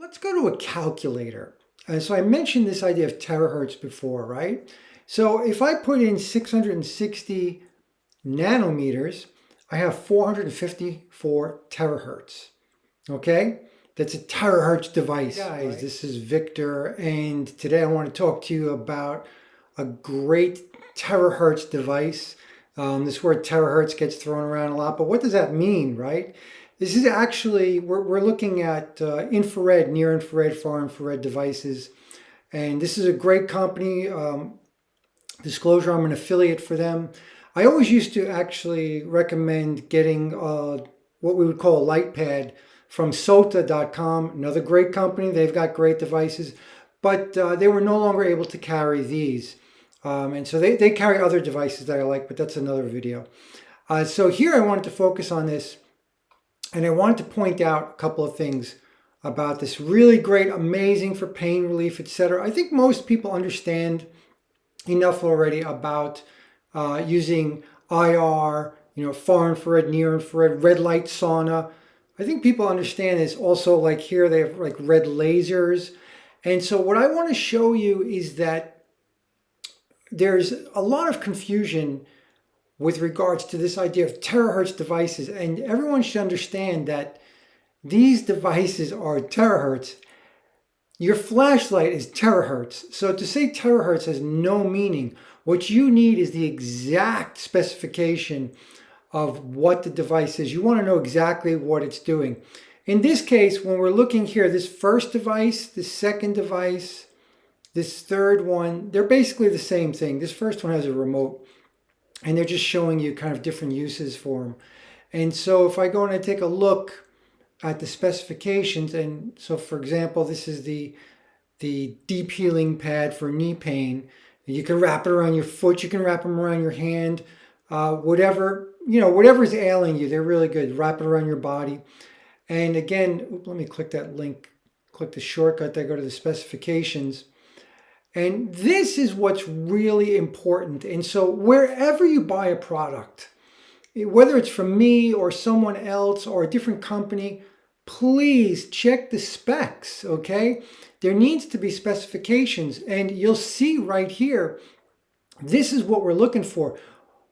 Let's go to a calculator. So I mentioned this idea of terahertz before, right? So if I put in 660 nanometers, I have 454 terahertz. Okay? That's a terahertz device. Guys, right? This is Victor, and today I want to talk to you about a great terahertz device. This word terahertz gets thrown around a lot, but what does that mean, right? This is actually, we're looking at infrared, near infrared, far infrared devices. And this is a great company. Disclosure, I'm an affiliate for them. I always used to actually recommend getting what we would call a light pad from sota.com, another great company. They've got great devices, but they were no longer able to carry these. And so they carry other devices that I like, but that's another video. So here I wanted to focus on this. And I wanted to point out a couple of things about this. Really great, amazing for pain relief, etc. I think most people understand enough already about using IR, far infrared, near infrared, red light sauna. I think people understand this. Also, like here, they have like red lasers. And so what I want to show you is that there's a lot of confusion with regards to this idea of terahertz devices. And everyone should understand that these devices are terahertz. Your flashlight is terahertz. So to say terahertz has no meaning. What you need is the exact specification of what the device is. You want to know exactly what it's doing. In this case, when we're looking here, this first device, this second device, this third one, they're basically the same thing. This first one has a remote. And they're just showing you kind of different uses for them. And so if I go and I take a look at the specifications, and so for example, this is the deep healing pad for knee pain. You can wrap it around your foot, you can wrap them around your hand, whatever's ailing you, they're really good. Wrap it around your body. And again, let me click that link, click the shortcut there, go to the specifications. And this is what's really important. And so wherever you buy a product, whether it's from me or someone else or a different company, please check the specs, okay? There needs to be specifications. And you'll see right here, this is what we're looking for.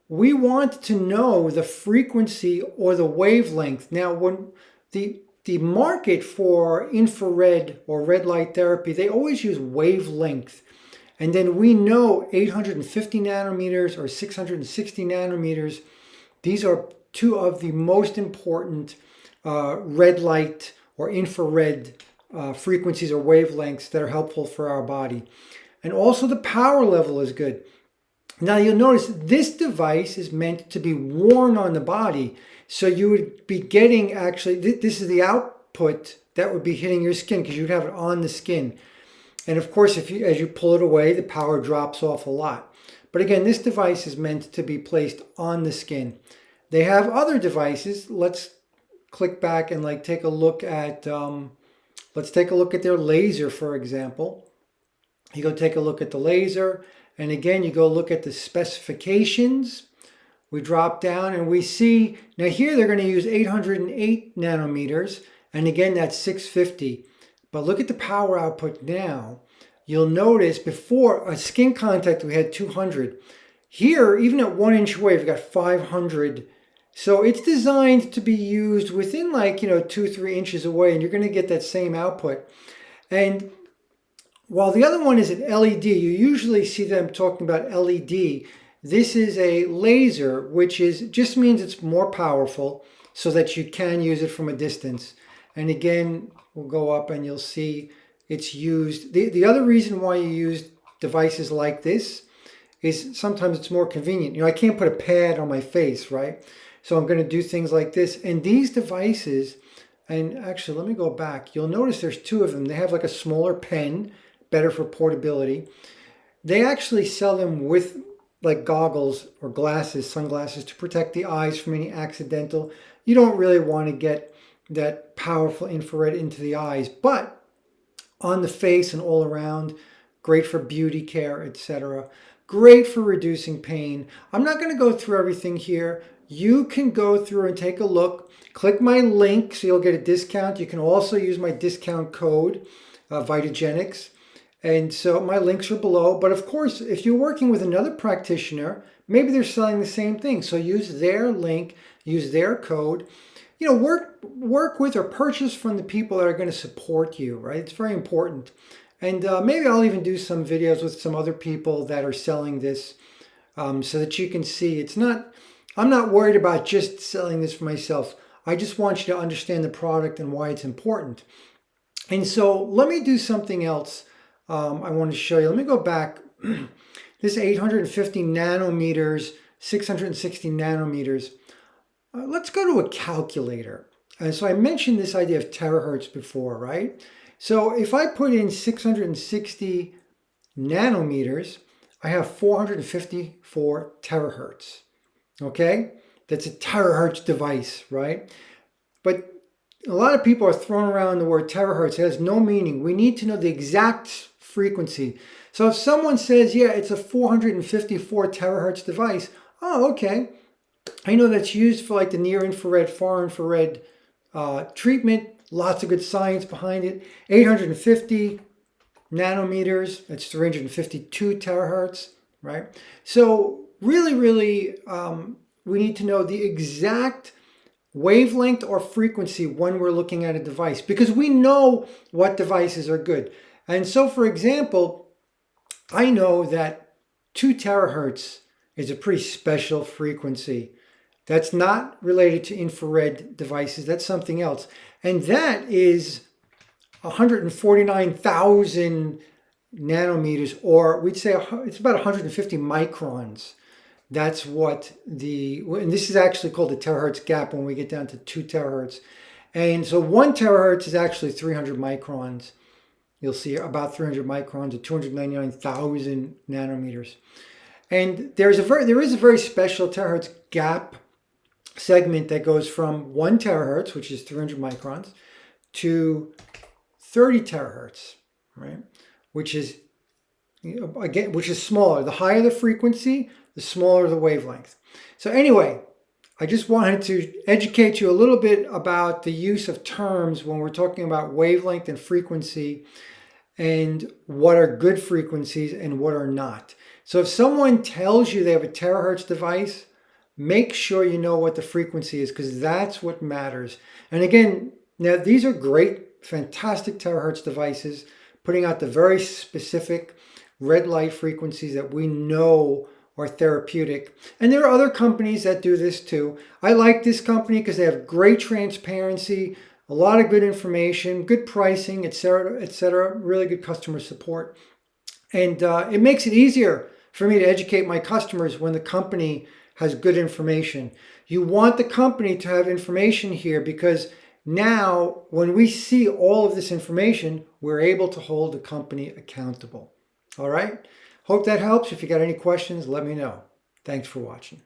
We want to know the frequency or the wavelength. Now, when the market for infrared or red light therapy, they always use wavelength. And then we know 850 nanometers or 660 nanometers. These are two of the most important red light or infrared frequencies or wavelengths that are helpful for our body. And also the power level is good. Now you'll notice this device is meant to be worn on the body. So you would be getting actually, this is the output that would be hitting your skin because you'd have it on the skin. And of course, as you pull it away, the power drops off a lot. But again, this device is meant to be placed on the skin. They have other devices. Let's click back and take a look at, let's take a look at their laser, for example. You go take a look at the laser. And again, you go look at the specifications. We drop down and we see, now here they're going to use 808 nanometers. And again, that's 650. But look at the power output now. You'll notice before a skin contact, we had 200. Here, even at 1 inch away, we've got 500. So it's designed to be used within 2-3 inches away, and you're going to get that same output. And while the other one is an LED, you usually see them talking about LED. This is a laser, which just means it's more powerful so that you can use it from a distance. And again, we'll go up and you'll see it's used. The other reason why you use devices like this is sometimes it's more convenient. I can't put a pad on my face, right? So I'm going to do things like this. And these devices, and actually, let me go back. You'll notice there's two of them. They have like a smaller pen, better for portability. They actually sell them with like goggles or glasses, sunglasses to protect the eyes from any accidental. You don't really want to get that powerful infrared into the eyes, but on the face and all around, great for beauty care, etc. Great for reducing pain. I'm not going to go through everything here. you can go through and take a look. Click my link so you'll get a discount. You can also use my discount code, Vitagenics. And so my links are below. But of course, if you're working with another practitioner, maybe they're selling the same thing. So use their link, use their code. You know, work with or purchase from the people that are going to support you, right? It's very important. And maybe I'll even do some videos with some other people that are selling this so that you can see I'm not worried about just selling this for myself. I just want you to understand the product and why it's important. And so let me do something else I want to show you. Let me go back. This 850 nanometers, 660 nanometers. Let's go to a calculator. So I mentioned this idea of terahertz before, right? So if I put in 660 nanometers, I have 454 terahertz. Okay? That's a terahertz device, right? But a lot of people are throwing around the word terahertz. It has no meaning. We need to know the exact frequency. So if someone says, yeah, it's a 454 terahertz device, oh, okay. I know that's used for like the near infrared, far infrared treatment. Lots of good science behind it. 850 nanometers, that's 352 terahertz, right? So really, we need to know the exact wavelength or frequency when we're looking at a device, because we know what devices are good. And so, for example, I know that 2 terahertz is a pretty special frequency. That's not related to infrared devices. That's something else. And that is 149,000 nanometers, or we'd say it's about 150 microns. That's what and this is actually called the terahertz gap when we get down to 2 terahertz. And so 1 terahertz is actually 300 microns. You'll see about 300 microns or 299,000 nanometers. And there is a very special terahertz gap segment that goes from 1 terahertz, which is 300 microns, to 30 terahertz, right? Which is smaller. The higher the frequency, the smaller the wavelength. So anyway, I just wanted to educate you a little bit about the use of terms when we're talking about wavelength and frequency, and what are good frequencies and what are not. So if someone tells you they have a terahertz device, make sure you know what the frequency is, because that's what matters. And again, now these are great, fantastic terahertz devices, putting out the very specific red light frequencies that we know are therapeutic. And there are other companies that do this too. I like this company because they have great transparency, a lot of good information, good pricing, etc., really good customer support. And it makes it easier for me to educate my customers when the company has good information. You want the company to have information here, because now when we see all of this information, we're able to hold the company accountable. All right? Hope that helps. If you got any questions, let me know. Thanks for watching.